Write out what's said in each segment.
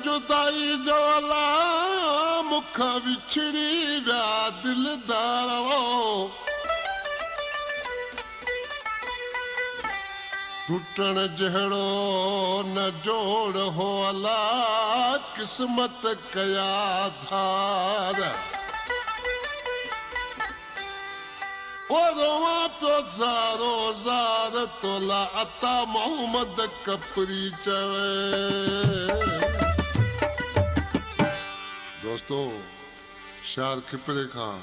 जुदाई जो अला मुख विछड़ी विया दिलदारो टूटण जहिड़ो न जोड़ हो अला किस्मत कया धार ओ रोवा पियो ज़ारो ज़ार तोला अता मोहम्मद कपरी चवे दोस्तों शार खिपरे खां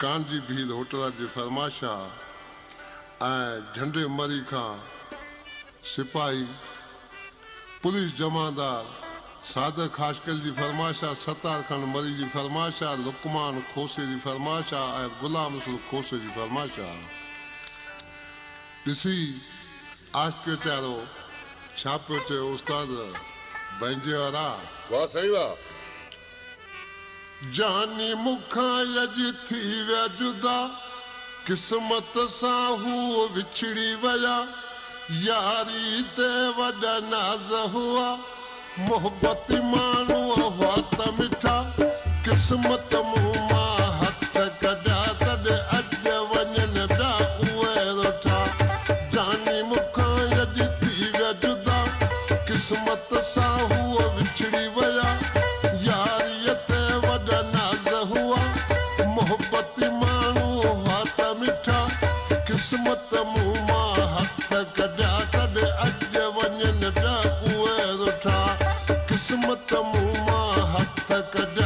कांजी भील होटल जी फरमाशा झंडे मरी खां सिपाही पुलिस जमादार सादर खाशकल जी फरमाशा सतार खान मरी जी फरमाशा लुकमान खोसे जी फरमाशा गुलाम रसूल खोसे जी फरमाशा ॾिसी आशिक़ चारो छा पियो चयो उस्ताद पंहिंजे वारा वाह सही वाह जानी मुखां अॼु थी विया जुदा किस्मत सां हू विछड़ी विया यारी ते वॾा नाज़ हुआ मोहब्बत माण्हू हुआ त मिठा किस्मत मूं मां हथ कढिया तॾहिं अॼु वञनि पिया उहे रुठा जानी मुखां अॼु थी विया जुदा किस्मत सां हू विछड़ी विया यारीअ ते वॾा नाज़ हुआ मोहब्बत माण्हू हुआ त मिठा किस्मत मूं मां हथ कढिया तॾहिं अॼु वञनि पिया उहे रुठा किस्मत मूं मां हथ कढिया